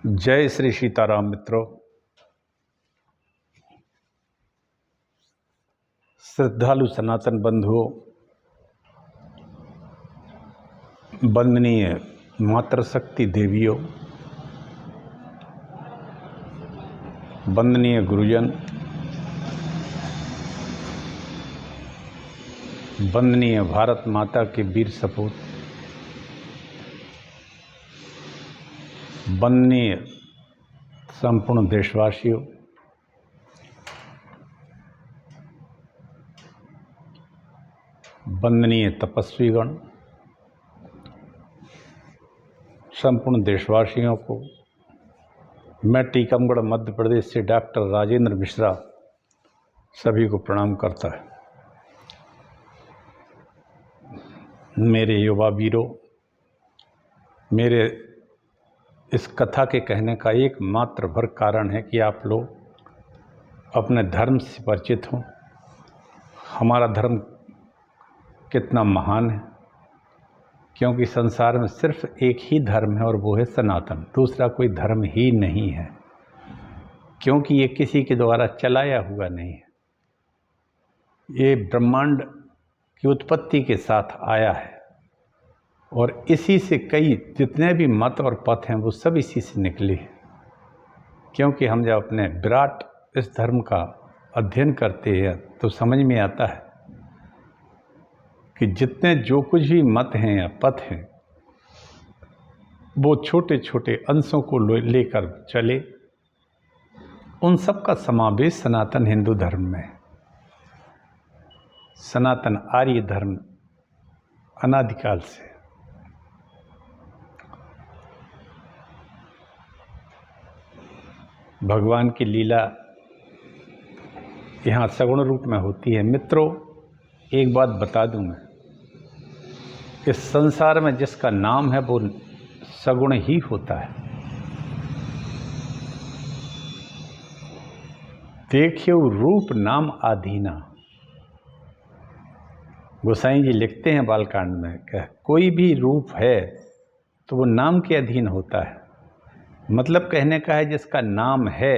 जय श्री सीताराम मित्रों। श्रद्धालु सनातन बंधुओं, वंदनीय मातृशक्ति देवियों, वंदनीय गुरुजन, वंदनीय भारत माता के वीर सपूत, वंदनीय संपूर्ण देशवासियों, वंदनीय तपस्वीगण, संपूर्ण देशवासियों को मैं टीकमगढ़ मध्य प्रदेश से डॉक्टर राजेंद्र मिश्रा सभी को प्रणाम करता है। मेरे युवा वीरों, मेरे इस कथा के कहने का एकमात्र भर कारण है कि आप लोग अपने धर्म से परिचित हों। हमारा धर्म कितना महान है, क्योंकि संसार में सिर्फ एक ही धर्म है और वो है सनातन। दूसरा कोई धर्म ही नहीं है, क्योंकि ये किसी के द्वारा चलाया हुआ नहीं है। ये ब्रह्मांड की उत्पत्ति के साथ आया है और इसी से कई जितने भी मत और पथ हैं वो सब इसी से निकले हैं। क्योंकि हम जब अपने विराट इस धर्म का अध्ययन करते हैं तो समझ में आता है कि जितने जो कुछ भी मत हैं या पथ हैं वो छोटे छोटे अंशों को लेकर चले, उन सब का समावेश सनातन हिंदू धर्म में है। सनातन आर्य धर्म अनादिकाल से। भगवान की लीला यहाँ सगुण रूप में होती है। मित्रों, एक बात बता दूं मैं, इस संसार में जिसका नाम है वो सगुण ही होता है। देखियो रूप नाम आधीना, गोसाई जी लिखते हैं बालकांड में कि कोई भी रूप है तो वो नाम के अधीन होता है। मतलब कहने का है जिसका नाम है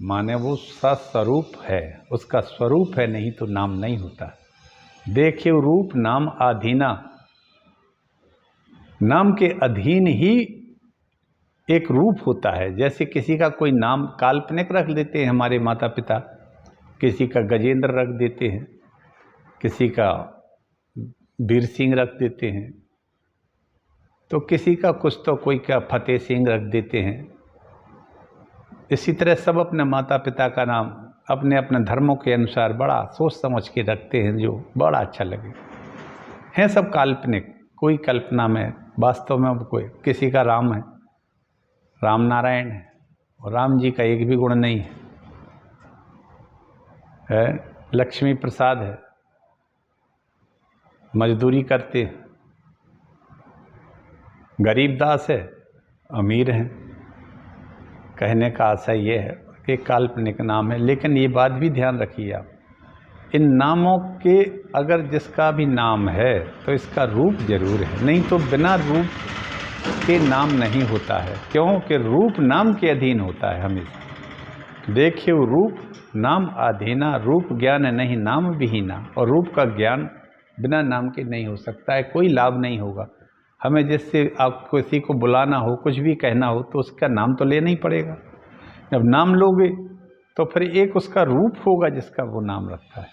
माने वो सस्वरूप है, उसका स्वरूप है, नहीं तो नाम नहीं होता। देखिए रूप नाम आधीना, नाम के अधीन ही एक रूप होता है। जैसे किसी का कोई नाम काल्पनिक रख देते हैं हमारे माता पिता, किसी का गजेंद्र रख देते हैं, किसी का वीर सिंह रख देते हैं, तो किसी का कुछ तो कोई का फतेह सिंह रख देते हैं। इसी तरह सब अपने माता पिता का नाम अपने अपने धर्मों के अनुसार बड़ा सोच समझ के रखते हैं, जो बड़ा अच्छा लगे। हैं सब काल्पनिक, कोई कल्पना में, वास्तव में कोई किसी का राम है, राम नारायण है, और राम जी का एक भी गुण नहीं है। लक्ष्मी प्रसाद है, मजदूरी करते हैं। गरीबदास है, अमीर हैं। कहने का आशय ये है कि काल्पनिक नाम है, लेकिन ये बात भी ध्यान रखिए आप, इन नामों के अगर जिसका भी नाम है तो इसका रूप जरूर है, नहीं तो बिना रूप के नाम नहीं होता है। क्योंकि रूप नाम के अधीन होता है हमेशा। देखिए रूप नाम आधीना, रूप ज्ञान नहीं नाम विहीना। और रूप का ज्ञान बिना नाम के नहीं हो सकता है, कोई लाभ नहीं होगा हमें। जिससे आप किसी को बुलाना हो, कुछ भी कहना हो, तो उसका नाम तो लेना ही पड़ेगा। जब नाम लोगे तो फिर एक उसका रूप होगा जिसका वो नाम रखता है।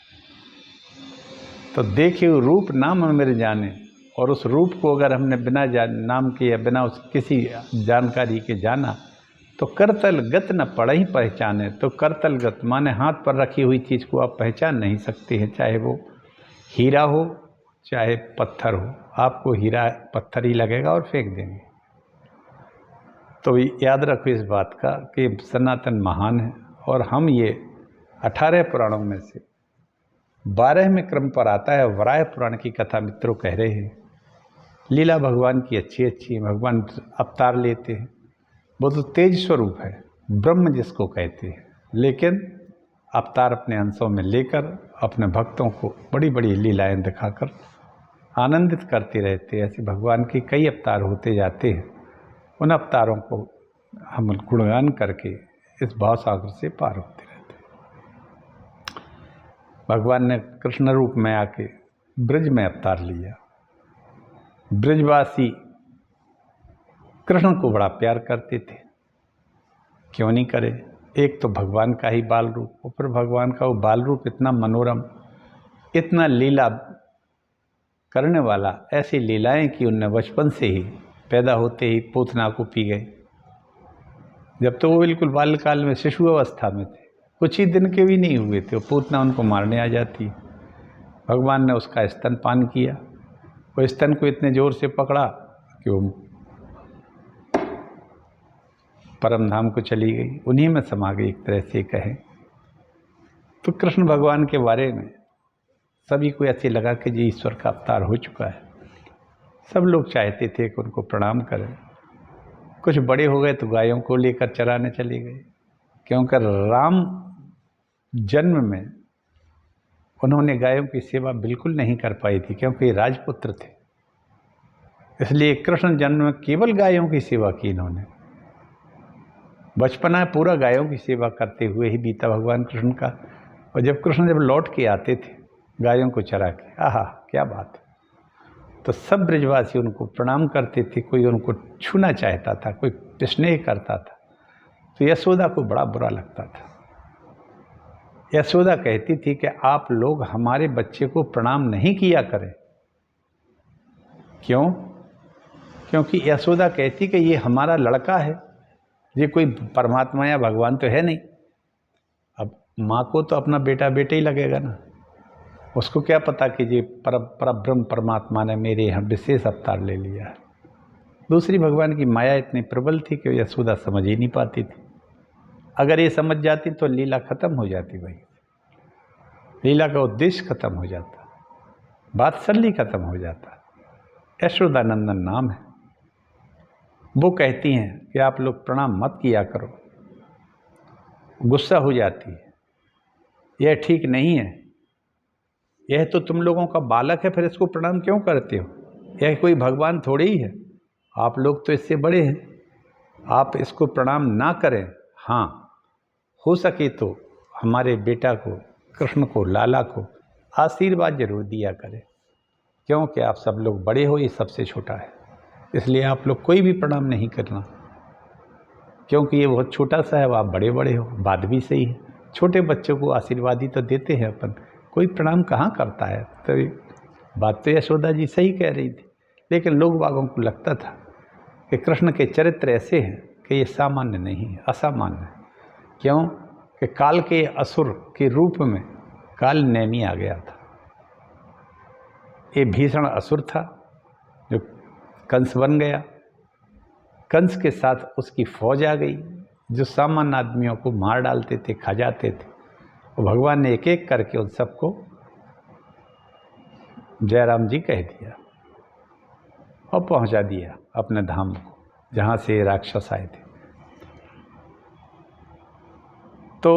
तो देखिए रूप नाम मेरे जाने, और उस रूप को अगर हमने बिना नाम के या बिना उस किसी जानकारी के जाना तो करतल गत न पड़ा ही पहचाने। तो करतल गत माने हाथ पर रखी हुई चीज़ को आप पहचान नहीं सकते हैं, चाहे वो हीरा हो चाहे पत्थर हो। आपको हीरा पत्थर ही लगेगा और फेंक देंगे। तो याद रखो इस बात का कि सनातन महान है। और हम ये 18 पुराणों में से 12वें क्रम पर आता है वराह पुराण की कथा मित्रों कह रहे हैं। लीला भगवान की अच्छी अच्छी, भगवान अवतार लेते हैं। वो तो तेज स्वरूप है, ब्रह्म जिसको कहते हैं, लेकिन अवतार अपने अंशों में लेकर अपने भक्तों को बड़ी बड़ी लीलाएं दिखाकर आनंदित करते रहते हैं। ऐसे भगवान के कई अवतार होते जाते हैं। उन अवतारों को हम गुणगान करके इस भाव सागर से पार होते रहते हैं। भगवान ने कृष्ण रूप में आके ब्रज में अवतार लिया। ब्रजवासी कृष्ण को बड़ा प्यार करते थे, क्यों नहीं करे। एक तो भगवान का ही बाल रूप, ऊपर भगवान का वो बाल रूप इतना मनोरम, इतना लीला करने वाला, ऐसी लीलाएं कि उनने बचपन से ही पैदा होते ही पूतना को पी गए। जब तो वो बिल्कुल बाल्यकाल में शिशु अवस्था में थे, कुछ ही दिन के भी नहीं हुए थे, वो पूतना उनको मारने आ जाती। भगवान ने उसका स्तनपान किया, वो स्तन को इतने जोर से पकड़ा कि वो परम धाम को चली गई, उन्हीं में समा गई एक तरह से कहें तो। कृष्ण भगवान के बारे में सभी को ऐसे लगा कि जी ईश्वर का अवतार हो चुका है। सब लोग चाहते थे कि उनको प्रणाम करें। कुछ बड़े हो गए तो गायों को लेकर चराने चले गए, क्योंकि राम जन्म में उन्होंने गायों की सेवा बिल्कुल नहीं कर पाई थी, क्योंकि राजपुत्र थे। इसलिए कृष्ण जन्म में केवल गायों की सेवा की इन्होंने। बचपना पूरा गायों की सेवा करते हुए ही बीता भगवान कृष्ण का। और जब कृष्ण लौट के आते थे गायों को चरा के, आहा क्या बात, तो सब ब्रजवासी उनको प्रणाम करते थे। कोई उनको छूना चाहता था, कोई स्नेह करता था, तो यशोदा को बड़ा बुरा लगता था। यशोदा कहती थी कि आप लोग हमारे बच्चे को प्रणाम नहीं किया करें। क्यों? क्योंकि यशोदा कहती कि ये हमारा लड़का है, ये कोई परमात्मा या भगवान तो है नहीं। अब माँ को तो अपना बेटा बेटा ही लगेगा ना, उसको क्या पता कि ये परब्रह्म परमात्मा ने मेरे यहाँ विशेष अवतार ले लिया है। दूसरी, भगवान की माया इतनी प्रबल थी कि यशोदा समझ ही नहीं पाती थी। अगर ये समझ जाती तो लीला खत्म हो जाती, भाई लीला का उद्देश्य खत्म हो जाता, वात्सल्य खत्म हो जाता। यशोदानंदन नाम है। वो कहती हैं कि आप लोग प्रणाम मत किया करो, गुस्सा हो जाती है, यह ठीक नहीं है, यह तो तुम लोगों का बालक है, फिर इसको प्रणाम क्यों करते हो? यह कोई भगवान थोड़ी ही है, आप लोग तो इससे बड़े हैं, आप इसको प्रणाम ना करें। हाँ, हो सके तो हमारे बेटा को, कृष्ण को, लाला को आशीर्वाद जरूर दिया करें, क्योंकि आप सब लोग बड़े हो, ये सबसे छोटा है, इसलिए आप लोग कोई भी प्रणाम नहीं करना, क्योंकि ये बहुत छोटा सा है, आप बड़े बड़े हो। बात भी सही है, छोटे बच्चों को आशीर्वाद ही तो देते हैं अपन, कोई प्रणाम कहाँ करता है। तो बात तो यशोदा जी सही कह रही थी, लेकिन लोग बागों को लगता था कि कृष्ण के चरित्र ऐसे हैं कि ये सामान्य नहीं है, असामान्य है। क्यों? कि काल के असुर के रूप में काल नेमी आ गया था। ये भीषण असुर था जो कंस बन गया, कंस के साथ उसकी फौज आ गई जो सामान्य आदमियों को मार डालते थे, खा जाते थे। और भगवान ने एक एक करके उन सबको जयराम जी कह दिया और पहुंचा दिया अपने धाम को, जहाँ से राक्षस आए थे। तो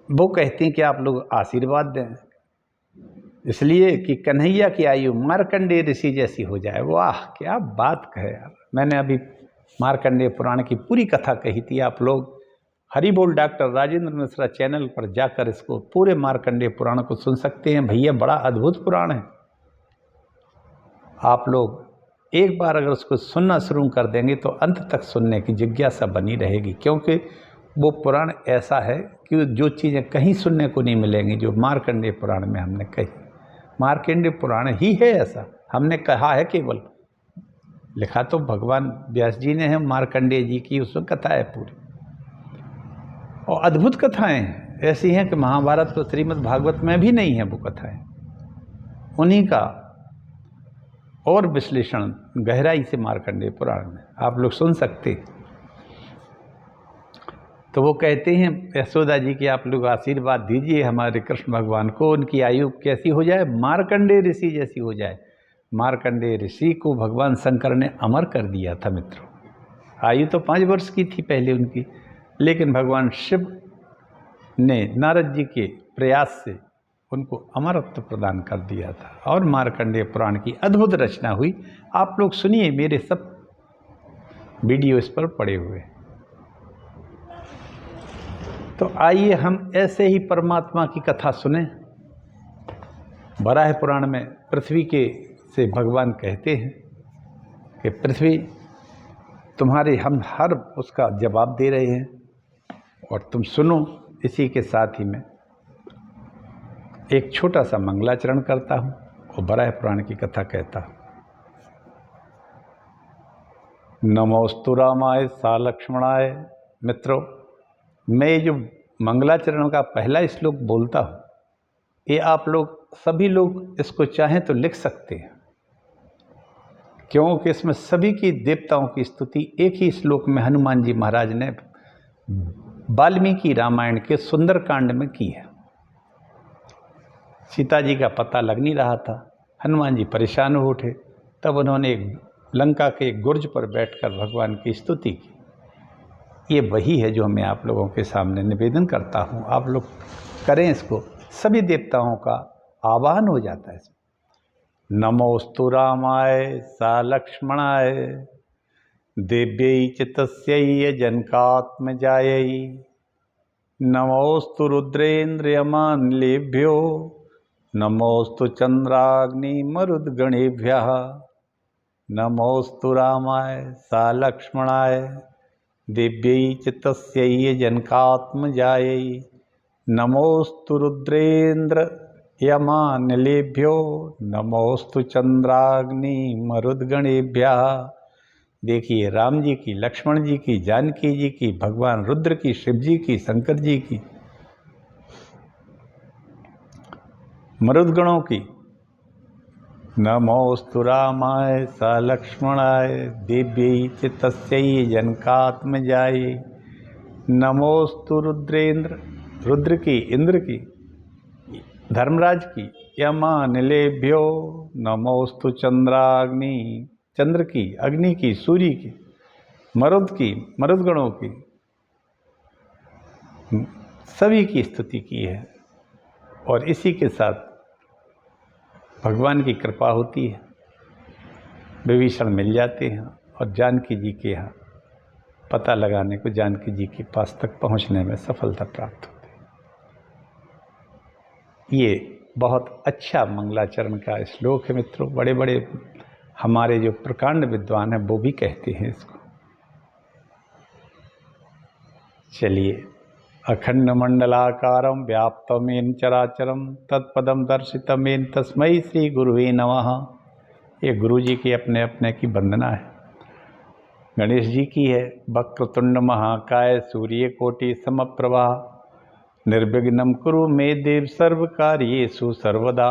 वो कहते हैं कि आप लोग आशीर्वाद दें, इसलिए कि कन्हैया की आयु मार्कंडेय ऋषि जैसी हो जाए। वाह क्या बात कहे यार। मैंने अभी मार्कंडेय पुराण की पूरी कथा कही थी, आप लोग हरि बोल डॉक्टर राजेंद्र मिश्रा चैनल पर जाकर इसको पूरे मार्कंडेय पुराण को सुन सकते हैं। भैया बड़ा अद्भुत पुराण है, आप लोग एक बार अगर उसको सुनना शुरू कर देंगे तो अंत तक सुनने की जिज्ञासा बनी रहेगी, क्योंकि वो पुराण ऐसा है कि जो चीज़ें कहीं सुनने को नहीं मिलेंगी जो मार्कंडेय पुराण में हमने कही। मार्कंडेय पुराण ही है ऐसा, हमने कहा है केवल, लिखा तो भगवान व्यास जी ने है, मार्कंडेय जी की उसमें कथा है पूरी, और अद्भुत कथाएं ऐसी हैं कि महाभारत तो श्रीमद् भागवत में भी नहीं है वो कथाएं। उन्हीं का और विश्लेषण गहराई से मार्कंडेय पुराण में आप लोग सुन सकते। तो वो कहते हैं यशोदा जी की आप लोग आशीर्वाद दीजिए हमारे कृष्ण भगवान को, उनकी आयु कैसी हो जाए? मार्कंडेय ऋषि जैसी हो जाए। मार्कंडेय ऋषि को भगवान शंकर ने अमर कर दिया था मित्रों। आयु तो 5 वर्ष की थी पहले उनकी, लेकिन भगवान शिव ने नारद जी के प्रयास से उनको अमरत्व प्रदान कर दिया था। और मार्कंडेय पुराण की अद्भुत रचना हुई। आप लोग सुनिए, मेरे सब वीडियो इस पर पड़े हुए। तो आइए हम ऐसे ही परमात्मा की कथा सुने। वराह पुराण में पृथ्वी के से भगवान कहते हैं कि पृथ्वी तुम्हारे हम हर उसका जवाब दे रहे हैं और तुम सुनो। इसी के साथ ही मैं एक छोटा सा मंगलाचरण करता हूँ और वराह पुराण की कथा कहता हूँ। नमोस्तु रामाय सा लक्ष्मणाय। मित्रों, मैं ये जो मंगलाचरण का पहला श्लोक बोलता हूँ, ये आप लोग सभी लोग इसको चाहें तो लिख सकते हैं, क्योंकि इसमें सभी की देवताओं की स्तुति एक ही श्लोक में हनुमान जी महाराज ने वाल्मीकि रामायण के सुंदरकांड में की है। सीता जी का पता लग नहीं रहा था, हनुमान जी परेशान हो उठे, तब उन्होंने एक लंका के गुर्ज पर बैठकर भगवान की स्तुति की। ये वही है जो मैं आप लोगों के सामने निवेदन करता हूँ। आप लोग करें इसको, सभी देवताओं का आवाहन हो जाता है। नमोस्तु रामाय सा लक्ष्मणाय दिव्यै च तस्यै जनकात्मजायै नमोस्तु रुद्रेन्द्रयमानिलेभ्यो नमोस्तु चंद्राग्निमरुद्गणेभ्यः नमोस्तु रामाय सा लक्ष्मणाय दिव्यै च तस्यै जनकात्मजायै नमोस्तु रुद्रेन्द्रयमानिलेभ्यो नमोस्तु चंद्राग्निमरुद्गणेभ्यः। देखिए, राम जी की, लक्ष्मण जी की, जानकी जी की, भगवान रुद्र की, शिव जी की, शंकर जी की, मरुदगणों की। नमोस्तु रामाय सा लक्ष्मणाय दिव्यै च तस्यै जनकात्मजायै नमोस्तु रुद्रेन्द्र, रुद्र की, इंद्र की, धर्मराज की, यमानिलेभ्यो नमोस्तु चंद्राग्नि, चंद्र की, अग्नि की, सूर्य की, मरुद की, मरुदगणों की, सभी की स्तुति की है। और इसी के साथ भगवान की कृपा होती है, विभीषण मिल जाते हैं और जानकी जी के यहाँ पता लगाने को, जानकी जी के पास तक पहुँचने में सफलता प्राप्त होती है। ये बहुत अच्छा मंगलाचरण का श्लोक है मित्रों। बड़े बड़े हमारे जो प्रकांड विद्वान हैं वो भी कहते हैं इसको। चलिए, अखंड मंडलाकारं व्याप्तमेन चराचरं तत्पदं दर्शितमेन तस्मै श्री गुरुवे नमः। ये गुरु जी की अपने अपने की वंदना है। गणेश जी की है, वक्रतुंड महाकाय सूर्यकोटि समप्रभा निर्विघ्नं कुरु मे देव सर्वकार्येषु सर्वदा।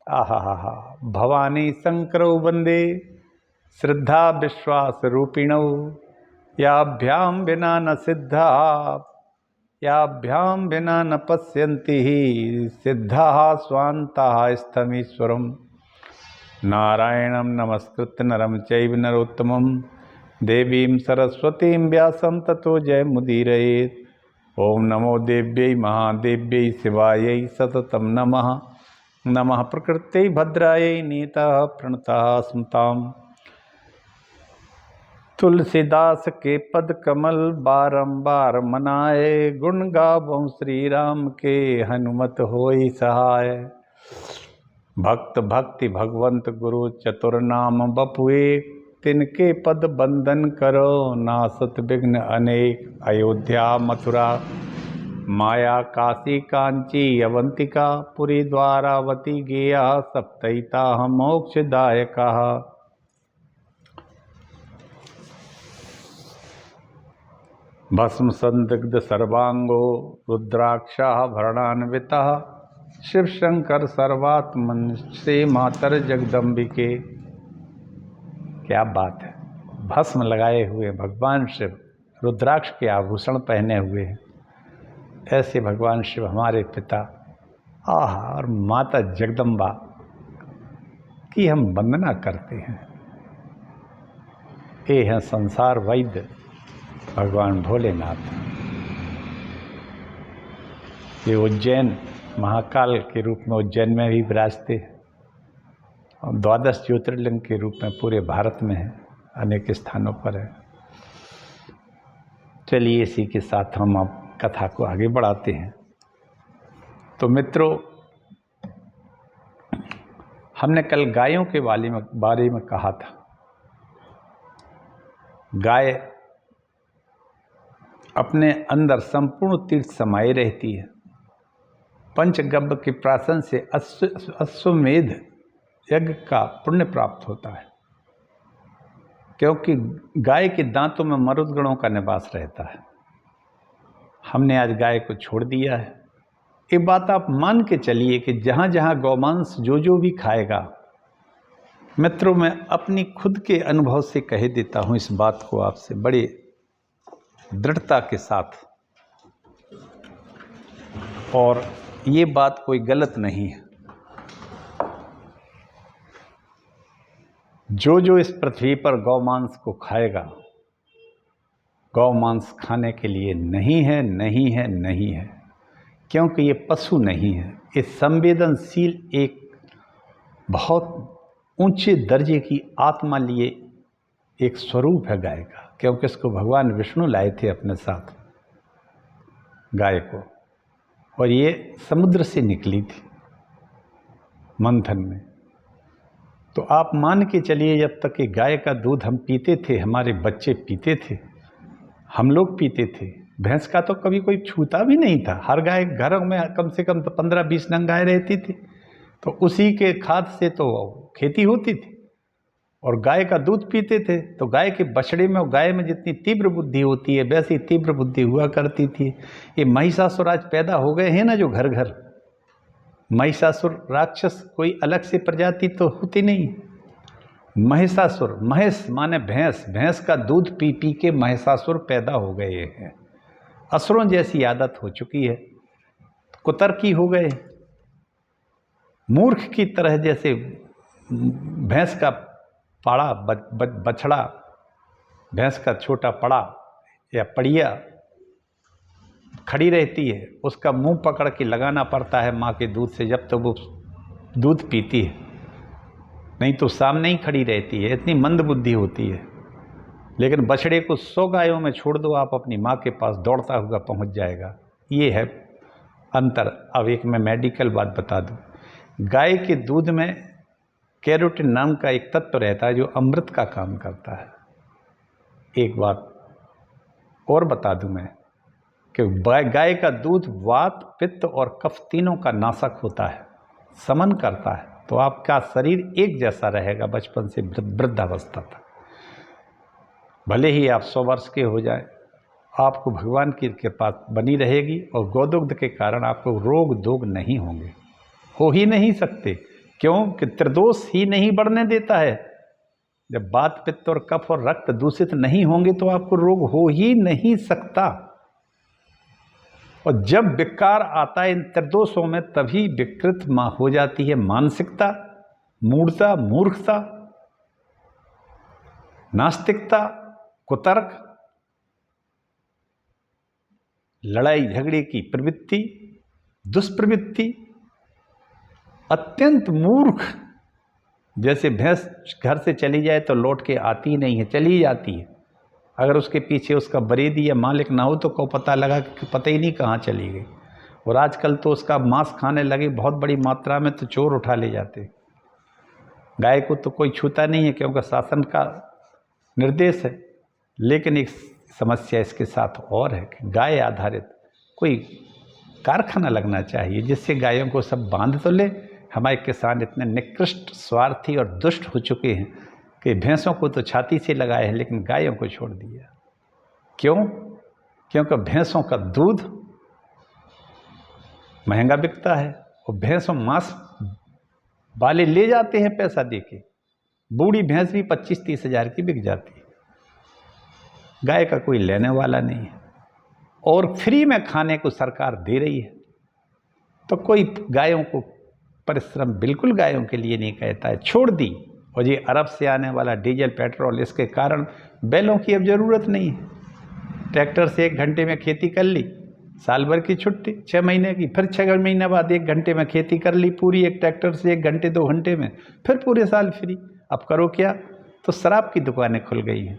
आहा, भवानी शंकरौ वंदे श्रद्धा विश्वास रूपिणौ याभ्यां विना न सिद्धा याभ्यां विना न पश्यन्ति सिद्धाः स्वान्ताः स्थमीश्वरम्। नारायणं नमस्कृत्य नरं चैव नरोत्तमं देवीं सरस्वतीं व्यासं ततो जयमुदीरयेत्। ओम नमो देव्यै महादेव्यै शिवायै सततं नमः। नमः प्रकृत्यै भद्रायै नीतः प्रणतः स्मताम्। तुलसीदास के पद कमल बारंबार मनाए गुण गावों श्री राम के हनुमत होई सहाय। भक्त भक्ति भगवंत गुरु चतुर नाम बपुए तिनके पद बंदन करो नासत विघ्न अनेक। अयोध्या मथुरा माया काशी कांची अवंतिका पुरी द्वारावती गेया सप्तैता मोक्षदायका। भस्म संदिग्ध सर्वांगो रुद्राक्षा भरणान्विता शिव शंकर सर्वात्मन श्री मातर जगदम्बिके। क्या बात है, भस्म लगाए हुए भगवान शिव, रुद्राक्ष के आभूषण पहने हुए हैं। ऐसे भगवान शिव हमारे पिता और माता जगदम्बा की हम वंदना करते हैं। ये हैं संसार वैद्य भगवान भोलेनाथ। ये उज्जैन महाकाल के रूप में उज्जैन में भी विराजते हैं और 12 ज्योतिर्लिंग के रूप में पूरे भारत में है, अनेक स्थानों पर है। चलिए इसी के साथ हम अब कथा को आगे बढ़ाते हैं। तो मित्रों, हमने कल गायों के बारे में कहा था। गाय अपने अंदर संपूर्ण तीर्थ समाये रहती है। पंचगव्य के प्राशन से अश्वमेध यज्ञ का पुण्य प्राप्त होता है, क्योंकि गाय के दांतों में मरुद गणों का निवास रहता है। हमने आज गाय को छोड़ दिया है। एक बात आप मान के चलिए कि जहाँ जहाँ गौमांस जो भी खाएगा, मित्रों मैं अपनी खुद के अनुभव से कह देता हूँ इस बात को आपसे बड़े दृढ़ता के साथ, और ये बात कोई गलत नहीं है। जो इस पृथ्वी पर गौमांस को खाएगा, गौमांस खाने के लिए नहीं है, नहीं है, नहीं है, क्योंकि ये पशु नहीं है। ये संवेदनशील एक बहुत ऊंचे दर्जे की आत्मा लिए एक स्वरूप है गाय का, क्योंकि इसको भगवान विष्णु लाए थे अपने साथ गाय को, और ये समुद्र से निकली थी मंथन में। तो आप मान के चलिए, जब तक कि गाय का दूध हम पीते थे, हमारे बच्चे पीते थे, हम लोग पीते थे, भैंस का तो कभी कोई छूता भी नहीं था। हर गाय घरों में कम से कम 15-20 नंग गाय रहती थी, तो उसी के खाद से तो खेती होती थी और गाय का दूध पीते थे। तो गाय के बछड़े में और गाय में जितनी तीव्र बुद्धि होती है, वैसी तीव्र बुद्धि हुआ करती थी। ये महिषासुर आज पैदा हो गए हैं ना, जो घर घर महिषासुर राक्षस कोई अलग से प्रजाति तो होती नहीं। महिषासुर, महेश माने भैंस, भैंस का दूध पी पी के महिषासुर पैदा हो गए हैं। असुरों जैसी आदत हो चुकी है, कुतर्की हो गए, मूर्ख की तरह। जैसे भैंस का पाड़ा बछड़ा, भैंस का छोटा पड़ा या पड़िया खड़ी रहती है, उसका मुंह पकड़ के लगाना पड़ता है माँ के दूध से, जब तक वो दूध पीती है, नहीं तो सामने ही खड़ी रहती है। इतनी मंद बुद्धि होती है। लेकिन बछड़े को 100 गायों में छोड़ दो आप, अपनी माँ के पास दौड़ता हुआ पहुँच जाएगा। ये है अंतर। अब एक मैं मेडिकल बात बता दूँ, गाय के दूध में कैरोटीन नाम का एक तत्व रहता है जो अमृत का काम करता है। एक बात और बता दूं मैं कि गाय का दूध वात, पित्त और कफ तीनों का नाशक होता है, समन करता है। तो आपका शरीर एक जैसा रहेगा बचपन से वृद्धावस्था तक। भले ही आप 100 वर्ष के हो जाए, आपको भगवान की कृपा बनी रहेगी और गोदुग्ध के कारण आपको रोग दोग नहीं होंगे, हो ही नहीं सकते। क्यों कि त्रिदोष ही नहीं बढ़ने देता है। जब वात, पित्त और कफ और रक्त दूषित नहीं होंगे तो आपको रोग हो ही नहीं सकता। और जब विकार आता है इन त्रिदोषों में, तभी विकृत हो जाती है मानसिकता, मूढ़ता, मूर्खता, नास्तिकता, कुतर्क, लड़ाई झगड़े की प्रवृत्ति, दुष्प्रवृत्ति, अत्यंत मूर्ख। जैसे भैंस घर से चली जाए तो लौट के आती नहीं है, चली जाती है। अगर उसके पीछे उसका बरेदी या मालिक ना हो तो को पता लगा कि पता ही नहीं कहाँ चली गई। और आजकल तो उसका मांस खाने लगे बहुत बड़ी मात्रा में, तो चोर उठा ले जाते। गाय को तो कोई छूता नहीं है क्योंकि शासन का निर्देश है। लेकिन एक समस्या इसके साथ और है कि गाय आधारित कोई कारखाना लगना चाहिए, जिससे गायों को सब बांध तो ले। हमारे किसान इतने निकृष्ट, स्वार्थी और दुष्ट हो चुके हैं कि भैंसों को तो छाती से लगाए हैं, लेकिन गायों को छोड़ दिया। क्यों? क्योंकि भैंसों का दूध महंगा बिकता है और भैंसों मांस वाले ले जाते हैं पैसा देके। बूढ़ी भैंस भी 25-30 हज़ार की बिक जाती है। गाय का कोई लेने वाला नहीं है और फ्री में खाने को सरकार दे रही है। तो कोई गायों को परिश्रम बिल्कुल गायों के लिए नहीं कहता है, छोड़ दी। और ये अरब से आने वाला डीजल पेट्रोल, इसके कारण बैलों की अब ज़रूरत नहीं है। ट्रैक्टर से 1 घंटे में खेती कर ली, साल भर की छुट्टी 6 महीने की, फिर 6 महीने बाद 1 घंटे में खेती कर ली पूरी, एक ट्रैक्टर से 1 घंटे 2 घंटे में, फिर पूरे साल फ्री। अब करो क्या? तो शराब की दुकानें खुल गई हैं।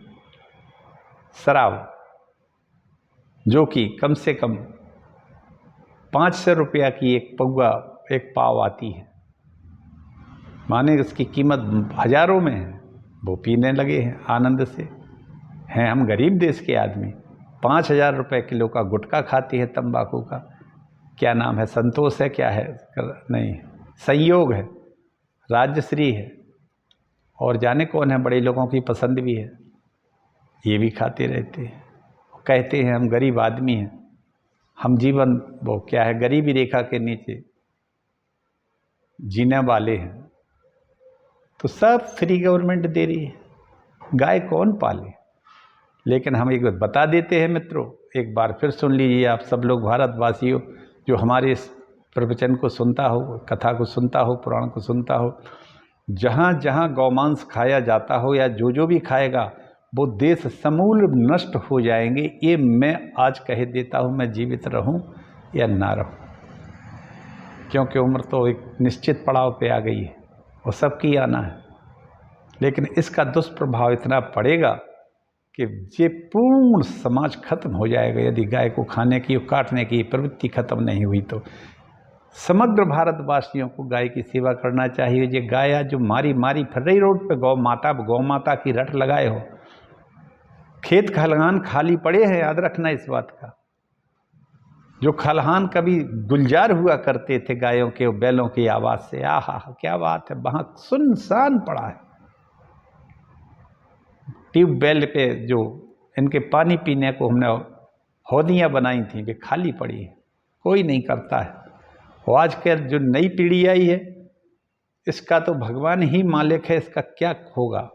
शराब जो कि कम से कम 500 रुपया की एक पौवा, एक पाव आती है, माने उसकी कीमत हजारों में है, वो पीने लगे हैं आनंद से। हैं हम गरीब देश के आदमी, 5,000 रुपये किलो का गुटखा खाती है तंबाकू का। क्या नाम है? संतोष है, क्या है? नहीं, संयोग है, राजश्री है, और जाने कौन है, बड़े लोगों की पसंद भी है। ये भी खाते रहते हैं, कहते हैं हम गरीब आदमी हैं, हम जीवन वो क्या है, गरीबी रेखा के नीचे जीने वाले हैं। तो सब फ्री गवर्नमेंट दे रही है, गाय कौन पाले? लेकिन हम एक बात बता देते हैं मित्रों, एक बार फिर सुन लीजिए आप सब लोग भारतवासियों, जो हमारे इस प्रवचन को सुनता हो, कथा को सुनता हो, पुराण को सुनता हो, जहाँ जहाँ गौमांस खाया जाता हो या जो भी खाएगा, वो देश समूल नष्ट हो जाएंगे। ये मैं आज कह देता हूँ, मैं जीवित रहूँ या ना रहूँ, क्योंकि उम्र तो एक निश्चित पड़ाव पे आ गई है और सबकी आना है। लेकिन इसका दुष्प्रभाव इतना पड़ेगा कि ये पूर्ण समाज खत्म हो जाएगा यदि गाय को खाने की और काटने की प्रवृत्ति खत्म नहीं हुई तो। समग्र भारतवासियों को गाय की सेवा करना चाहिए। ये गाय जो मारी फिर रही रोड पे, गौ माता की रट लगाए हो, खेत खलिहान खाली पड़े हैं, याद रखना इस बात का। जो खलिहान कभी गुलजार हुआ करते थे गायों के और बैलों की आवाज़ से, आहा क्या बात है, वहाँ सुनसान पड़ा है। ट्यूबवेल पे जो इनके पानी पीने को हमने हौदियाँ बनाई थी, वे खाली पड़ी है, कोई नहीं करता है। और आज के जो नई पीढ़ी आई है, इसका तो भगवान ही मालिक है, इसका क्या होगा।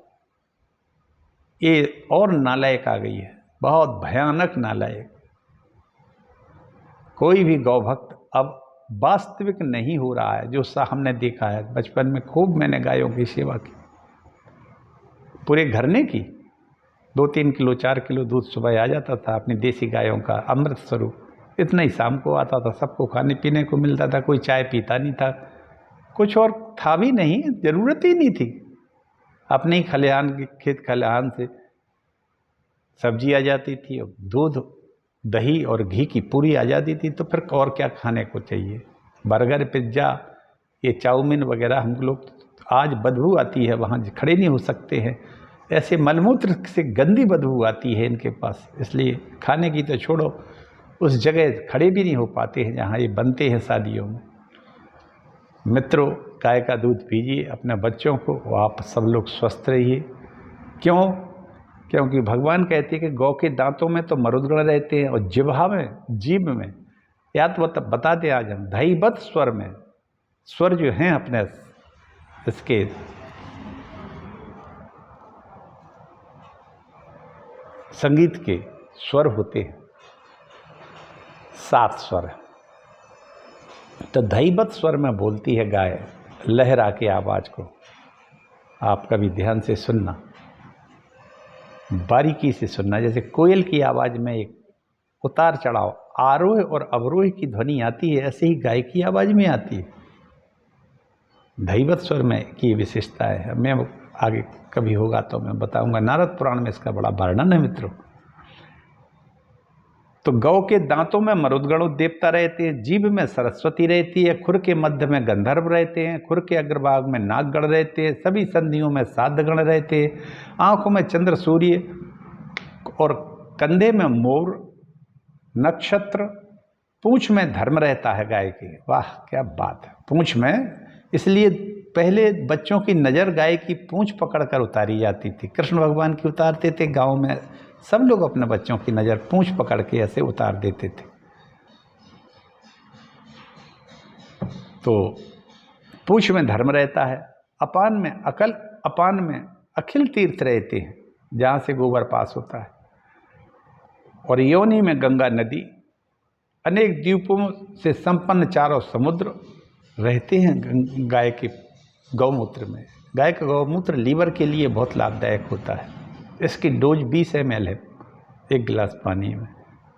ये और नालायक आ गई है, बहुत भयानक नालायक। कोई भी गौ भक्त अब वास्तविक नहीं हो रहा है, जो सा हमने देखा है। बचपन में खूब मैंने गायों की सेवा की, पूरे घरने की। 2-3 किलो 4 किलो दूध सुबह आ जाता था अपनी देसी गायों का, अमृत स्वरूप। इतना ही शाम को आता था, सबको खाने पीने को मिलता था, कोई चाय पीता नहीं था, कुछ और था भी नहीं, ज़रूरत ही नहीं थी। अपने ही खलिहान, खेत खलिहान से सब्जी आ जाती थी, और दूध दही और घी की पूरी आ जाती थी, तो फिर और क्या खाने को चाहिए। बर्गर पिज्ज़ा, ये चाउमीन वगैरह, हम लोग आज बदबू आती है, वहाँ खड़े नहीं हो सकते हैं, ऐसे मलमूत्र से गंदी बदबू आती है इनके पास, इसलिए खाने की तो छोड़ो, उस जगह खड़े भी नहीं हो पाते हैं जहाँ ये बनते हैं शादियों में। मित्रों, गाय का दूध पीजिए अपने बच्चों को, आप सब लोग स्वस्थ रहिए। क्यों? क्योंकि भगवान कहते हैं कि गौ के दांतों में तो मरुदगण रहते हैं, और जिह्वा में, जीभ में, या तो बता दें आज हम, धैवत स्वर में, स्वर जो हैं अपने इसके संगीत के स्वर होते हैं, 7 स्वर। तो धैवत स्वर में बोलती है गाय, लहरा के आवाज़ को। आप कभी ध्यान से सुनना, बारीकी से सुनना। जैसे कोयल की आवाज़ में एक उतार चढ़ाव, आरोह और अवरोह की ध्वनि आती है, ऐसे ही गाय की आवाज़ में आती है। धैवत स्वर में की विशेषता है। मैं आगे कभी होगा तो मैं बताऊंगा, नारद पुराण में इसका बड़ा वर्णन है मित्रों। तो गौ के दांतों में मरुदगण देवता रहते हैं, जीभ में सरस्वती रहती है, खुर के मध्य में गंधर्व रहते हैं, खुर के अग्रभाग में नागगण रहते हैं, सभी संधियों में साधगण रहते हैं, आंखों में चंद्र सूर्य और कंधे में मोर नक्षत्र, पूंछ में धर्म रहता है गाय के। वाह क्या बात है, पूंछ में। इसलिए पहले बच्चों की नज़र गाय की पूंछ पकड़कर उतारी जाती थी। कृष्ण भगवान की उतारते थे, गाँव में सब लोग अपने बच्चों की नज़र पूंछ पकड़ के ऐसे उतार देते थे। तो पूंछ में धर्म रहता है, अपान में अकल, अपान में अखिल तीर्थ रहते हैं, जहाँ से गोबर पास होता है, और योनि में गंगा नदी, अनेक द्वीपों से संपन्न चारों समुद्र रहते हैं गाय के गौमूत्र में। गाय का गौमूत्र लीवर के लिए बहुत लाभदायक होता है। इसकी डोज 20 ml है 1 गिलास पानी में,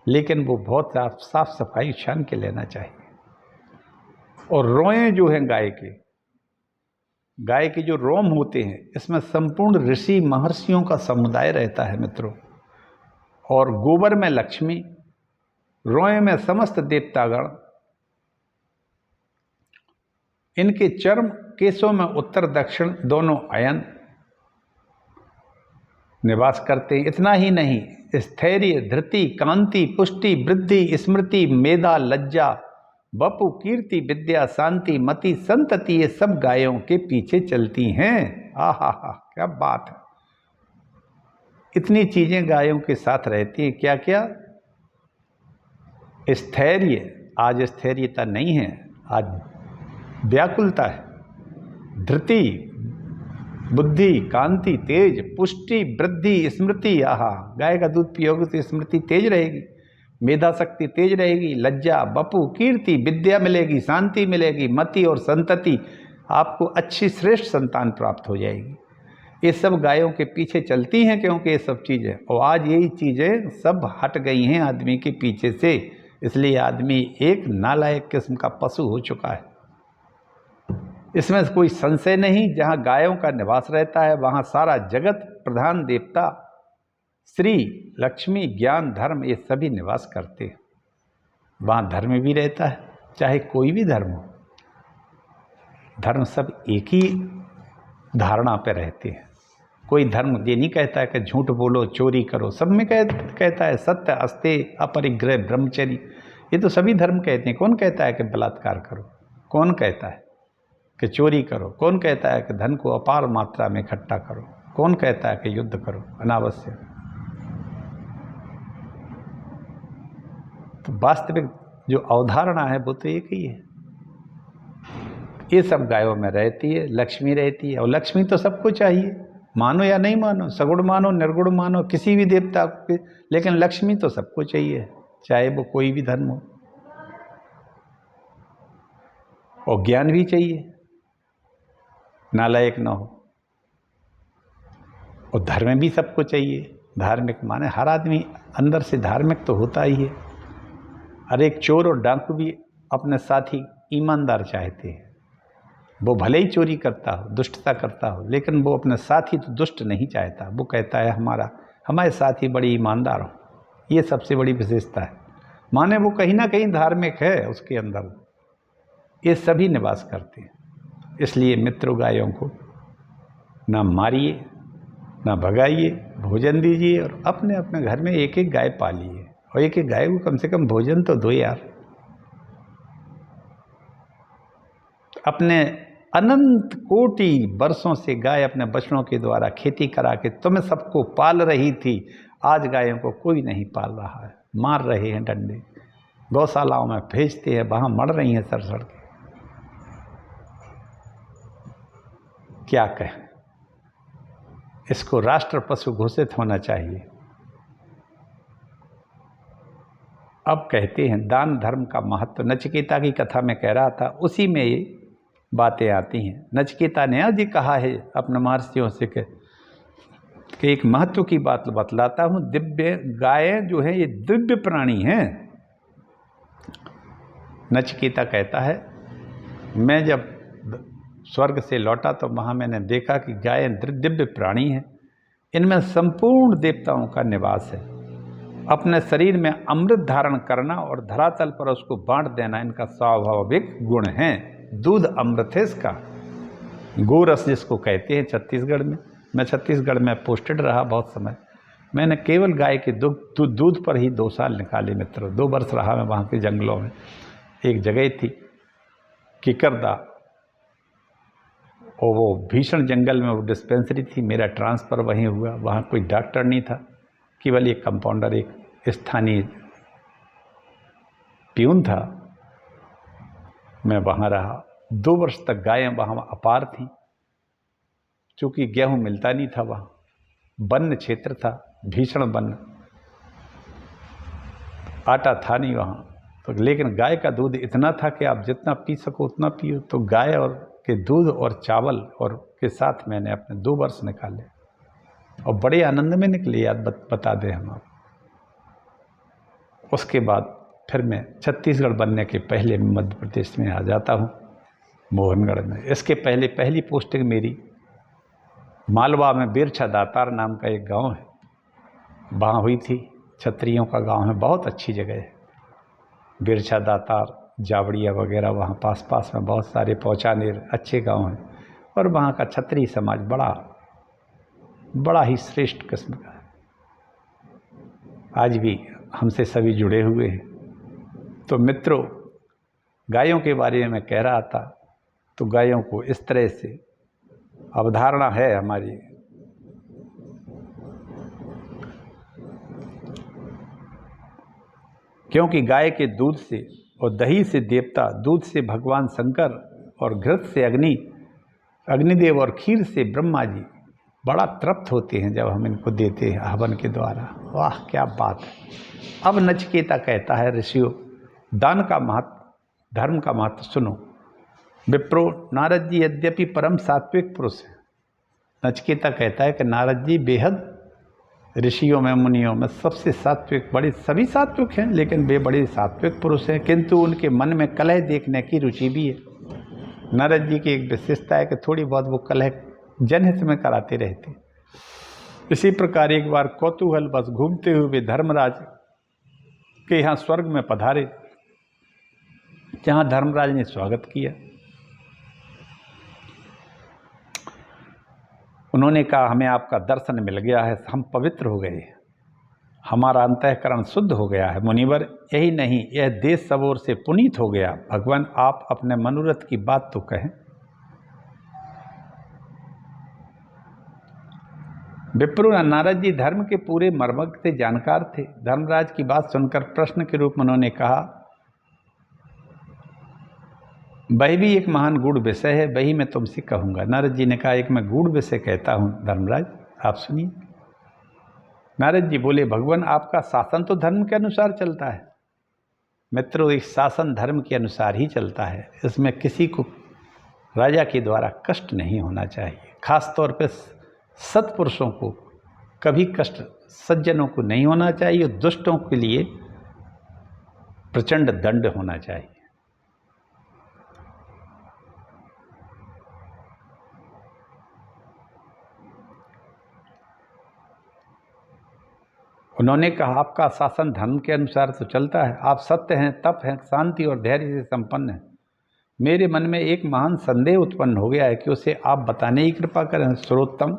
लेकिन वो बहुत साफ सफाई छान के लेना चाहिए। और रोएं जो हैं गाय के जो रोम होते हैं, इसमें संपूर्ण ऋषि महर्षियों का समुदाय रहता है मित्रों। और गोबर में लक्ष्मी, रोएं में समस्त देवतागण, इनके चर्म केशों में उत्तर दक्षिण दोनों अयन निवास करते हैं। इतना ही नहीं, स्थैर्य, धृति, कांति, पुष्टि, वृद्धि, स्मृति, मेधा, लज्जा, बपु, कीर्ति, विद्या, शांति, मति, संतति, ये सब गायों के पीछे चलती हैं। आहा हा, क्या बात है! इतनी चीजें गायों के साथ रहती हैं। क्या क्या? स्थैर्य, आज स्थैर्यता नहीं है, आज व्याकुलता है। धृति, बुद्धि, कांति, तेज, पुष्टि, वृद्धि, स्मृति, आहा, गाय का दूध पियोगे तो स्मृति तेज रहेगी, मेधा शक्ति तेज रहेगी, लज्जा, बपु, कीर्ति, विद्या मिलेगी, शांति मिलेगी, मति और संतति, आपको अच्छी श्रेष्ठ संतान प्राप्त हो जाएगी। ये सब गायों के पीछे चलती हैं, क्योंकि ये सब चीज़ें, और आज यही चीज़ें सब हट गई हैं आदमी के पीछे से, इसलिए आदमी एक नालायक किस्म का पशु हो चुका है। इसमें कोई संशय नहीं। जहाँ गायों का निवास रहता है वहाँ सारा जगत, प्रधान देवता, श्री, लक्ष्मी, ज्ञान, धर्म, ये सभी निवास करते हैं। वहाँ धर्म भी रहता है, चाहे कोई भी धर्म हो। धर्म सब एक ही धारणा पे रहते हैं। कोई धर्म ये नहीं कहता है कि झूठ बोलो, चोरी करो। सब में कहता है सत्य, अस्ते, अपरिग्रह, ब्रह्मचर्य, ये तो सभी धर्म कहते हैं। कौन कहता है कि बलात्कार करो? कौन कहता है कि चोरी करो? कौन कहता है कि धन को अपार मात्रा में इकट्ठा करो? कौन कहता है कि युद्ध करो अनावश्यक? तो वास्तविक जो अवधारणा है वो तो एक ही है। ये सब गायों में रहती है, लक्ष्मी रहती है। और लक्ष्मी तो सबको चाहिए, मानो या नहीं मानो, सगुण मानो, निर्गुण मानो, किसी भी देवता को, लेकिन लक्ष्मी तो सबको चाहिए, चाहे वो कोई भी धर्म हो। और ज्ञान भी चाहिए, नालायक ना हो। और धर्म भी सबको चाहिए। धार्मिक माने हर आदमी अंदर से धार्मिक तो होता ही है। हर एक चोर और डाकू भी अपने साथी ईमानदार चाहते हैं। वो भले ही चोरी करता हो, दुष्टता करता हो, लेकिन वो अपने साथी तो दुष्ट नहीं चाहता। वो कहता है हमारे साथी बड़ी ईमानदार हो। ये सबसे बड़ी विशेषता है। माने वो कहीं ना कहीं धार्मिक है उसके अंदर। ये सभी निवास करते हैं। इसलिए मित्रों, गायों को ना मारिए, ना भगाइए, भोजन दीजिए, और अपने अपने घर में एक एक गाय पालिए। और एक एक गाय को कम से कम भोजन तो दो यार। अपने अनंत कोटि वर्षों से गाय अपने बछड़ों के द्वारा खेती करा के तुम्हें सबको पाल रही थी। आज गायों को कोई नहीं पाल रहा है, मार रहे हैं डंडे, गौशालाओं में भेजते हैं, वहां मर रही हैं सड़ के। क्या कहें? इसको राष्ट्र पशु घोषित होना चाहिए। अब कहते हैं दान धर्म का महत्व। नचिकेता की कथा में कह रहा था, उसी में ये बातें आती हैं। नचिकेता ने आज ही कहा है अपने महर्षियों से कि एक महत्व की बात बतलाता हूँ। दिव्य गायें जो है ये दिव्य प्राणी हैं। नचिकेता कहता है, मैं जब स्वर्ग से लौटा तो वहाँ मैंने देखा कि गायें दिव्य प्राणी हैं। इनमें संपूर्ण देवताओं का निवास है। अपने शरीर में अमृत धारण करना और धरातल पर उसको बांट देना इनका स्वाभाविक गुण है। दूध अमृत है इसका, गोरस जिसको कहते हैं छत्तीसगढ़ में। मैं छत्तीसगढ़ में पोस्टेड रहा बहुत समय। मैंने केवल गाय के दूध पर ही 2 साल निकाले मित्रों। 2 वर्ष रहा मैं वहाँ के जंगलों में। एक जगह थी किकरदा, और वो भीषण जंगल में वो डिस्पेंसरी थी। मेरा ट्रांसफ़र वहीं हुआ। वहाँ कोई डॉक्टर नहीं था, केवल एक कंपाउंडर, एक स्थानीय प्यून था। मैं वहाँ रहा 2 वर्ष तक। गायें वहाँ अपार थीं, चूँकि गेहूँ मिलता नहीं था वहाँ, वन्य क्षेत्र था, भीषण वन्य, आटा था नहीं वहाँ तो। लेकिन गाय का दूध इतना था कि आप जितना पी सको उतना पियो। तो गाय और के दूध और चावल और के साथ मैंने अपने 2 वर्ष निकाले, और बड़े आनंद में निकले। याद बता दें हम आप, उसके बाद फिर मैं छत्तीसगढ़ बनने के पहले मध्य प्रदेश में आ जाता हूँ, मोहनगढ़ में। इसके पहले पहली पोस्टिंग मेरी मालवा में बिरछा दातार नाम का एक गांव है, वहाँ हुई थी। क्षत्रियों का गांव है, बहुत अच्छी जगह है। बिरछा दातार, जावड़िया वगैरह वहाँ पास में बहुत सारे पौचानेर अच्छे गांव हैं, और वहाँ का क्षत्रिय समाज बड़ा ही श्रेष्ठ किस्म का है। आज भी हमसे सभी जुड़े हुए हैं। तो मित्रों, गायों के बारे में मैं कह रहा था, तो गायों को इस तरह से अवधारणा है हमारी। क्योंकि गाय के दूध से और दही से देवता, दूध से भगवान शंकर और घृत से अग्निदेव और खीर से ब्रह्मा जी बड़ा तृप्त होते हैं जब हम इनको देते हैं हवन के द्वारा। वाह क्या बात है। अब नचिकेता कहता है, ऋषियों, दान का महत्व, धर्म का महत्व सुनो। विप्रो, नारद जी यद्यपि परम सात्विक पुरुष है। नचिकेता कहता है कि नारद जी बेहद ऋषियों में, मुनियों में सबसे सात्विक, बड़े सभी सात्विक हैं, लेकिन वे बड़े सात्विक पुरुष हैं, किंतु उनके मन में कलह देखने की रुचि भी है। नारद जी की एक विशेषता है कि थोड़ी बहुत वो कलह जनहित में कराते रहते। इसी प्रकार एक बार कौतूहल बस घूमते हुए धर्मराज के यहाँ स्वर्ग में पधारे, जहाँ धर्मराज ने स्वागत किया। उन्होंने कहा, हमें आपका दर्शन मिल गया है, हम पवित्र हो गए, हमारा अंतःकरण शुद्ध हो गया है। मुनिवर, यही नहीं, यह देश सब ओर से पुनीत हो गया। भगवान, आप अपने मनोरथ की बात तो कहें। विप्र, नारद जी धर्म के पूरे मर्मज्ञ से जानकार थे। धर्मराज की बात सुनकर प्रश्न के रूप में उन्होंने कहा, वही भी एक महान गूढ़ विषय है, वही मैं तुमसे कहूँगा। नारद जी ने कहा, एक मैं गूढ़ विषय कहता हूँ धर्मराज, आप सुनिए। नारद जी बोले, भगवान, आपका शासन तो धर्म के अनुसार चलता है। मित्रों, इस शासन धर्म के अनुसार ही चलता है। इसमें किसी को राजा के द्वारा कष्ट नहीं होना चाहिए। खास तौर पर सत्पुरुषों को कभी कष्ट, सज्जनों को नहीं होना चाहिए। दुष्टों के लिए प्रचंड दंड होना चाहिए। उन्होंने कहा, आपका शासन धर्म के अनुसार तो चलता है, आप सत्य हैं, तप हैं, शांति और धैर्य से संपन्न हैं। मेरे मन में एक महान संदेह उत्पन्न हो गया है कि उसे आप बताने की कृपा करें। सर्वोत्तम,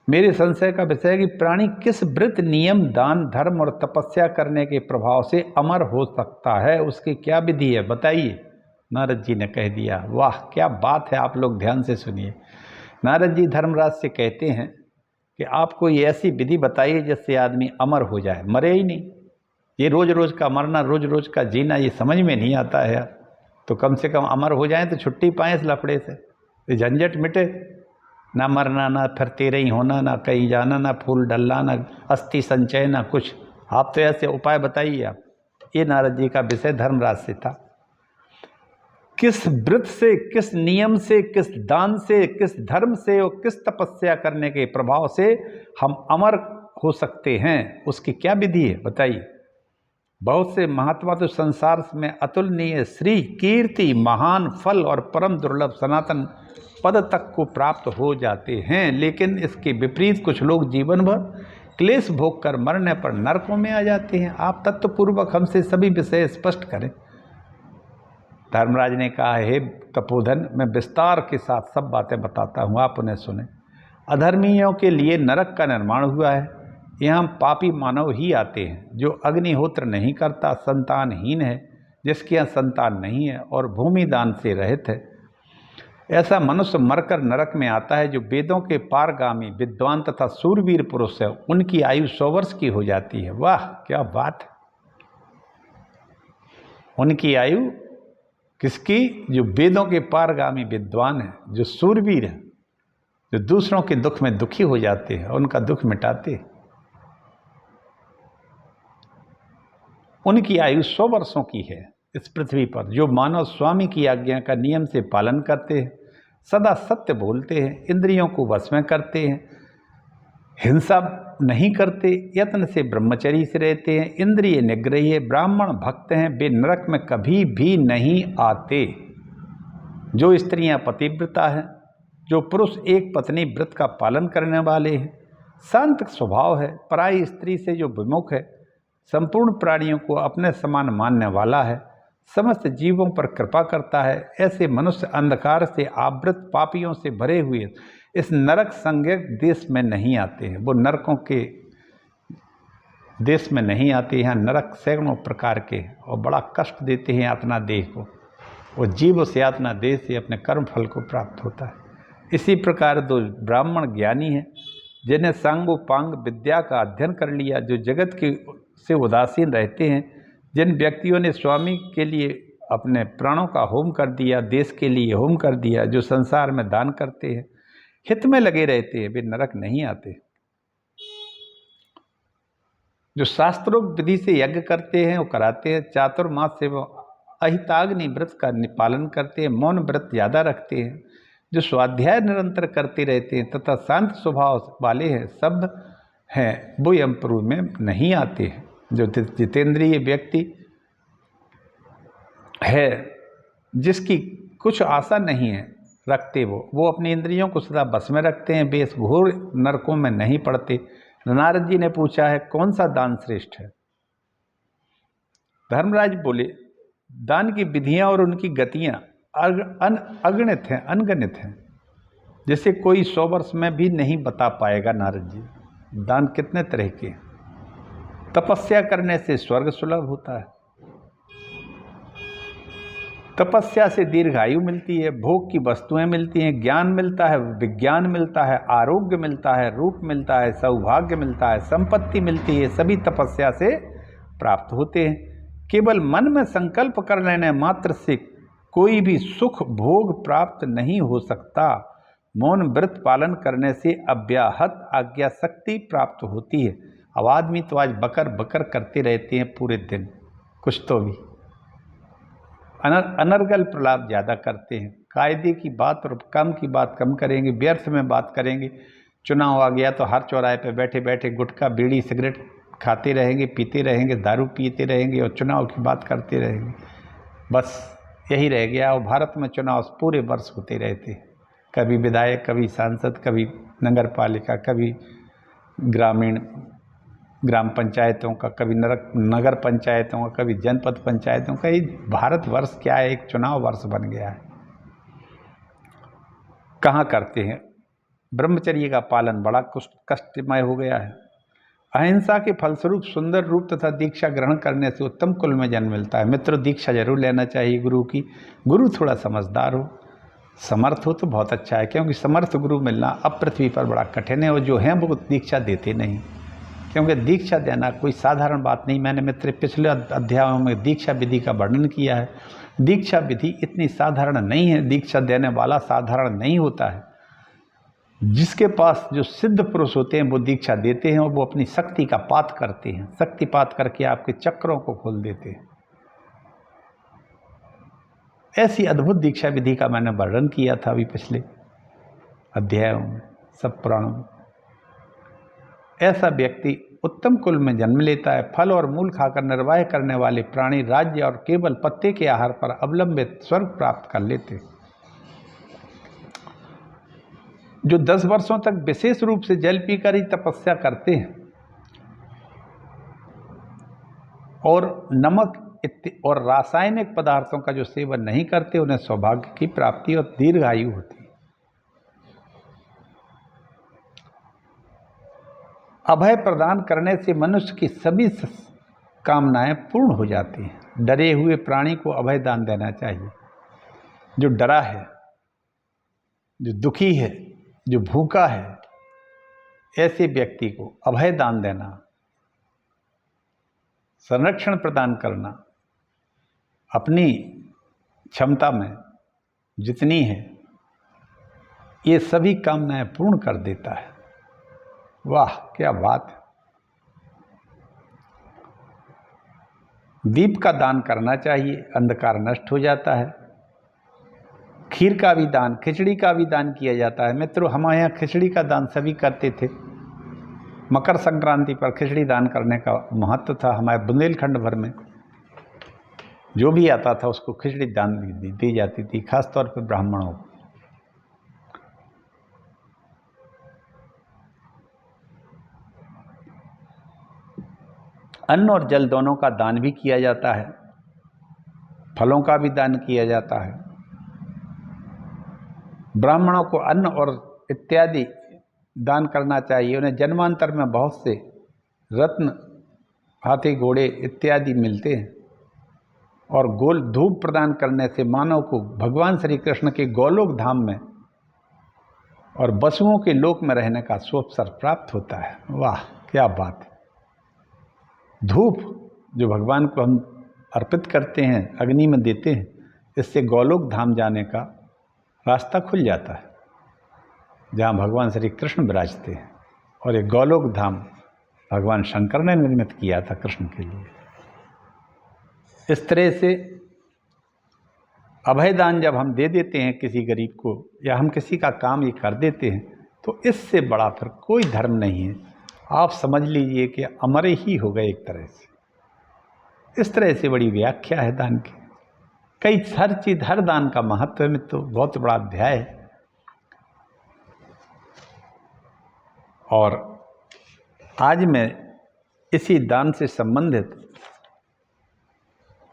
मेरे संशय का विषय है कि प्राणी किस व्रत, नियम, दान, धर्म और तपस्या करने के प्रभाव से अमर हो सकता है, उसकी क्या विधि है, बताइए। नारद जी ने कह दिया। वाह क्या बात है, आप लोग ध्यान से सुनिए। नारद जी धर्मराज से कहते हैं कि आपको ये ऐसी विधि बताइए जिससे आदमी अमर हो जाए, मरे ही नहीं। ये रोज रोज का मरना, रोज रोज का जीना, ये समझ में नहीं आता है। तो कम से कम अमर हो जाए तो छुट्टी पाएँ इस लफड़े से, तो झंझट मिटे। ना मरना, ना फिर तेरे ही होना, ना कहीं जाना, ना फूल डलना, ना अस्थि संचय, ना कुछ। आप तो ऐसे उपाय बताइए आप। ये नारद जी का विषय धर्मराज से था। किस व्रत से, किस नियम से, किस दान से, किस धर्म से और किस तपस्या करने के प्रभाव से हम अमर हो सकते हैं, उसकी क्या विधि है, बताइए। बहुत से महात्मा तो संसार में अतुलनीय श्री, कीर्ति, महान फल और परम दुर्लभ सनातन पद तक को प्राप्त हो जाते हैं, लेकिन इसके विपरीत कुछ लोग जीवन भर क्लेश भोग कर मरने पर नरकों में आ जाते हैं। आप तत्वपूर्वक हमसे सभी विषय स्पष्ट करें। धर्मराज ने कहा, हे तपोधन, मैं विस्तार के साथ सब बातें बताता हूँ, आप उन्हें सुने। अधर्मियों के लिए नरक का निर्माण हुआ है। यहाँ पापी मानव ही आते हैं जो अग्निहोत्र नहीं करता, संतानहीन है, जिसके यहाँ संतान नहीं है और भूमि दान से रहित है। ऐसा मनुष्य मरकर नरक में आता है। जो वेदों के पारगामी विद्वान तथा सूरवीर पुरुष है, उनकी आयु 100 वर्ष की हो जाती है। वाह क्या बात। उनकी आयु किसकी? जो वेदों के पारगामी विद्वान हैं, जो सूरवीर हैं, जो दूसरों के दुख में दुखी हो जाते हैं, उनका दुख मिटाते हैं, उनकी आयु 100 वर्षों की है इस पृथ्वी पर। जो मानव स्वामी की आज्ञा का नियम से पालन करते हैं, सदा सत्य बोलते हैं, इंद्रियों को वश में करते हैं, हिंसा नहीं करते, यत्न से ब्रह्मचर्य से रहते हैं, इंद्रिय निग्रही है, ब्राह्मण भक्त हैं, वे नरक में कभी भी नहीं आते। जो स्त्रियां पतिव्रता हैं, जो पुरुष एक पत्नी व्रत का पालन करने वाले हैं, शांत स्वभाव है, पराई स्त्री से जो विमुख है, संपूर्ण प्राणियों को अपने समान मानने वाला है, समस्त जीवों पर कृपा करता है, ऐसे मनुष्य अंधकार से आवृत पापियों से भरे हुए इस नरक संज्ञक देश में नहीं आते हैं। वो नरकों के देश में नहीं आते। यहाँ नरक सैकड़ों प्रकार के और बड़ा कष्ट देते हैं यातना देह को। वो जीव उस यातना देह से अपने कर्म फल को प्राप्त होता है। इसी प्रकार दो ब्राह्मण ज्ञानी हैं जिन्हें सांगोपांग विद्या का अध्ययन कर लिया, जो जगत के से उदासीन रहते हैं, जिन व्यक्तियों ने स्वामी के लिए अपने प्राणों का होम कर दिया, देश के लिए होम कर दिया, जो संसार में दान करते हैं, हित में लगे रहते हैं, वे नरक नहीं आते। जो शास्त्रोक्त विधि से यज्ञ करते हैं वो कराते हैं, चातुर्मास से वो अहिताग्नि व्रत का पालन करते हैं, मौन व्रत ज़्यादा रखते हैं, जो स्वाध्याय निरंतर करते रहते हैं तथा शांत स्वभाव वाले हैं, सब हैं, वो यमपुर में नहीं आते हैं। जो जितेंद्रिय व्यक्ति है, जिसकी कुछ आशा नहीं है रखते, वो अपनी इंद्रियों को सदा बस में रखते हैं, वे इस घोर नरकों में नहीं पड़ते। नारद जी ने पूछा है कौन सा दान श्रेष्ठ है? धर्मराज बोले दान की विधियां और उनकी गतियां अगणित हैं, अनगणित हैं, जिसे कोई 100 वर्ष में भी नहीं बता पाएगा। नारद जी, दान कितने तरह के हैं। तपस्या करने से स्वर्ग सुलभ होता है, तपस्या से दीर्घायु मिलती है, भोग की वस्तुएं मिलती हैं, ज्ञान मिलता है, विज्ञान मिलता है, आरोग्य मिलता है, रूप मिलता है, सौभाग्य मिलता है, संपत्ति मिलती है, सभी तपस्या से प्राप्त होते हैं। केवल मन में संकल्प कर लेने मात्र से कोई भी सुख भोग प्राप्त नहीं हो सकता। मौन व्रत पालन करने से अव्याहत आज्ञा शक्ति प्राप्त होती है। अब आदमी तो आज बकर बकर करते रहते हैं पूरे दिन, कुछ तो भी अनर्गल प्रलाप ज़्यादा करते हैं। कायदे की बात और कम की बात कम करेंगे, व्यर्थ में बात करेंगे। चुनाव आ गया तो हर चौराहे पे बैठे बैठे गुटखा बीड़ी सिगरेट खाते रहेंगे, पीते रहेंगे, दारू पीते रहेंगे और चुनाव की बात करते रहेंगे। बस यही रह गया। और भारत में चुनाव पूरे वर्ष होते रहते हैं, कभी विधायक, कभी सांसद, कभी नगर पालिका, कभी ग्राम पंचायतों का, कभी नगर पंचायतों का, कभी जनपद पंचायतों का। ये भारत वर्ष क्या है, एक चुनाव वर्ष बन गया है। कहाँ करते हैं? ब्रह्मचर्य का पालन बड़ा कष्टमय हो गया है। अहिंसा के फलस्वरूप सुंदर रूप तथा दीक्षा ग्रहण करने से उत्तम कुल में जन्म मिलता है। मित्र, दीक्षा जरूर लेना चाहिए गुरु की। गुरु थोड़ा समझदार हो, समर्थ हो तो बहुत अच्छा है, क्योंकि समर्थ गुरु मिलना अब पृथ्वी पर बड़ा कठिन है। और जो हैं वो दीक्षा देते नहीं, क्योंकि दीक्षा देना कोई साधारण बात नहीं। मैंने मित्र पिछले अध्यायों में दीक्षा विधि का वर्णन किया है। दीक्षा विधि इतनी साधारण नहीं है, दीक्षा देने वाला साधारण नहीं होता है। जिसके पास जो सिद्ध पुरुष होते हैं वो दीक्षा देते हैं और वो अपनी शक्ति का पात करते हैं, शक्तिपात करके आपके चक्रों को खोल देते हैं। ऐसी अद्भुत दीक्षा विधि का मैंने वर्णन किया था अभी पिछले अध्यायों में, सब पुराणों में। ऐसा व्यक्ति उत्तम कुल में जन्म लेता है। फल और मूल खाकर निर्वाह करने वाले प्राणी राज्य और केवल पत्ते के आहार पर अवलंबित स्वर्ग प्राप्त कर लेते। जो 10 वर्षों तक विशेष रूप से जल पीकर ही तपस्या करते हैं और नमक और रासायनिक पदार्थों का जो सेवन नहीं करते, उन्हें सौभाग्य की प्राप्ति और दीर्घायु होती है। अभय प्रदान करने से मनुष्य की सभी कामनाएं पूर्ण हो जाती हैं। डरे हुए प्राणी को अभय दान देना चाहिए। जो डरा है, जो दुखी है, जो भूखा है, ऐसे व्यक्ति को अभय दान देना, संरक्षण प्रदान करना, अपनी क्षमता में जितनी है, ये सभी कामनाएं पूर्ण कर देता है। वाह क्या बात है। दीप का दान करना चाहिए, अंधकार नष्ट हो जाता है। खीर का भी दान, खिचड़ी का भी दान किया जाता है। मित्रों, हमारे यहाँ खिचड़ी का दान सभी करते थे। मकर संक्रांति पर खिचड़ी दान करने का महत्व था। हमारे बुंदेलखंड भर में जो भी आता था उसको खिचड़ी दान दी जाती थी, खासतौर पर ब्राह्मणों को। अन्न और जल दोनों का दान भी किया जाता है, फलों का भी दान किया जाता है। ब्राह्मणों को अन्न और इत्यादि दान करना चाहिए। उन्हें जन्मांतर में बहुत से रत्न, हाथी, घोड़े इत्यादि मिलते हैं और गोल धूप प्रदान करने से मानव को भगवान श्री कृष्ण के गोलोक धाम में और वसुओं के लोक में रहने का सुअवसर प्राप्त होता है। वाह, क्या बात है! धूप जो भगवान को हम अर्पित करते हैं, अग्नि में देते हैं, इससे गोलोक धाम जाने का रास्ता खुल जाता है, जहाँ भगवान श्री कृष्ण विराजते हैं। और ये गोलोक धाम भगवान शंकर ने निर्मित किया था कृष्ण के लिए। इस तरह से अभयदान जब हम दे देते हैं किसी गरीब को, या हम किसी का काम ये कर देते हैं, तो इससे बड़ा फिर कोई धर्म नहीं है। आप समझ लीजिए कि अमर ही हो गए एक तरह से। इस तरह से बड़ी व्याख्या है दान की। कई हर चीज, हर दान का महत्व में तो बहुत बड़ा अध्याय है। और आज मैं इसी दान से संबंधित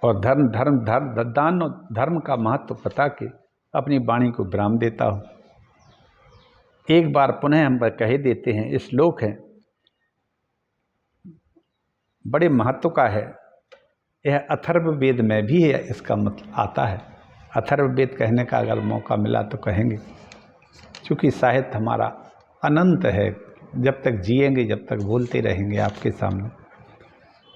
और दान और धर्म का महत्व बता के अपनी वाणी को विराम देता हूँ। एक बार पुनः हम कह देते हैं, इस श्लोक है, बड़े महत्व का है। यह अथर्ववेद में भी है, इसका मतलब आता है। अथर्ववेद कहने का अगर मौका मिला तो कहेंगे, क्योंकि साहित्य हमारा अनंत है। जब तक जिएंगे, जब तक बोलते रहेंगे आपके सामने।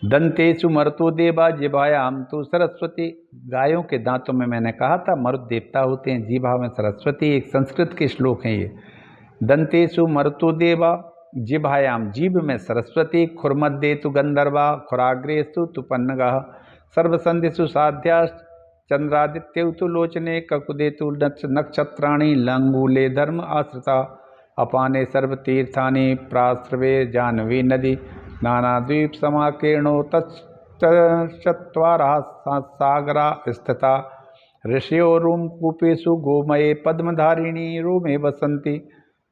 दंतेषु मरुतो देवा जिह्वायां तु सरस्वती। गायों के दांतों में मैंने कहा था मरुत देवता होते हैं, जिह्वा में सरस्वती। एक संस्कृत के श्लोक हैं ये। दंतेषु मरुतो देवा जिह्वायां, जीभ में सरस्वती। खुरमध्ये तु गंधर्वा खुराग्रेषु तु पन्नगः। सर्वसंधिषु साध्याश्च चंद्रादित्यौ तु लोचने। ककुदे तु नक्षत्राणि लंगूले धर्म आश्रिता। अपाने सर्वतीर्थानि प्राश्रवे जाह्नवी नदी। नानाद्वीप समाकीर्णो तच्चत्वारः सागरा स्थिता। ऋषयो रूमकूपेषु गोमये पद्मधारिणी रोमे वसन्ति।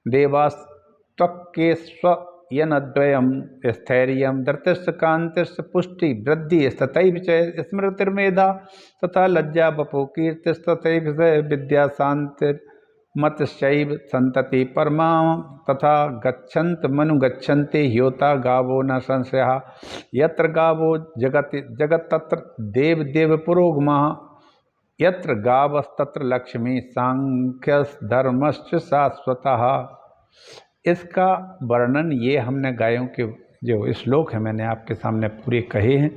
देवास्त्वक्केष्वयनद्वयं स्थैर्यं धृतिश्च कान्तिश्च पुष्टि वृद्धि तथैव च स्मृतिर्मेधा तथा लज्जा वपो कीर्तिस्तथैव च विद्या शान्तिर्मतिश्चैव सन्तति परमां तथा गच्छन्त मनुगच्छन्ति ह्योता गावो न संशयः। यत्र गावो जगत् तत्र देव देव पुरोगमः। यत्र गावस्तत्र लक्ष्मी सांख्यधर्मश्च शाश्वतः। इसका वर्णन ये हमने गायों के जो श्लोक है मैंने आपके सामने पूरे कहे हैं।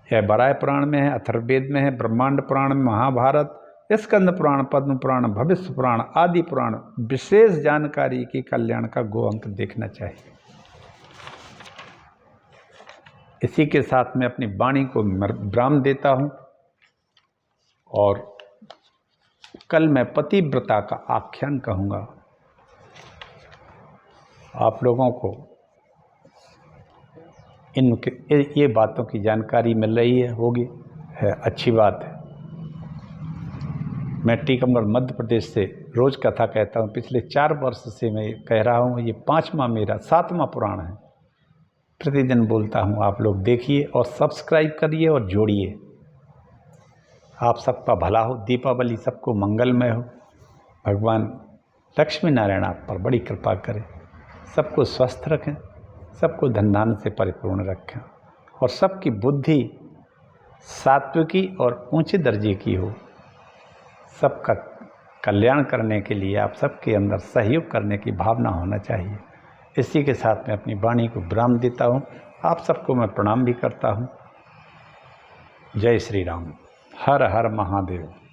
यह बराह पुराण में है, अथर्ववेद में है, ब्रह्मांड पुराण में, महाभारत, स्कंद पुराण, पद्म पुराण, भविष्य पुराण आदि पुराण। विशेष जानकारी की कल्याण का गो अंक देखना चाहिए। इसी के साथ मैं अपनी वाणी को विराम देता हूँ और कल मैं पतिव्रता का आख्यान कहूँगा। आप लोगों को ये बातों की जानकारी मिल रही है, अच्छी बात है। मैं टीकमगढ़ मध्य प्रदेश से रोज़ कथा कहता हूँ। पिछले 4 वर्ष से मैं कह रहा हूँ, ये 7वां पुराण है। प्रतिदिन बोलता हूँ, आप लोग देखिए और सब्सक्राइब करिए और जोड़िए। आप सबका भला हो, दीपावली सबको मंगलमय हो। भगवान लक्ष्मी नारायण आप पर बड़ी कृपा करें, सबको स्वस्थ रखें, सबको धन धान्य से परिपूर्ण रखें और सबकी बुद्धि सात्विकी और ऊंचे दर्जे की हो। सबका कल्याण करने के लिए आप सबके अंदर सहयोग करने की भावना होना चाहिए। इसी के साथ मैं अपनी वाणी को विराम देता हूँ। आप सबको मैं प्रणाम भी करता हूँ। जय श्री राम। हर हर महादेव।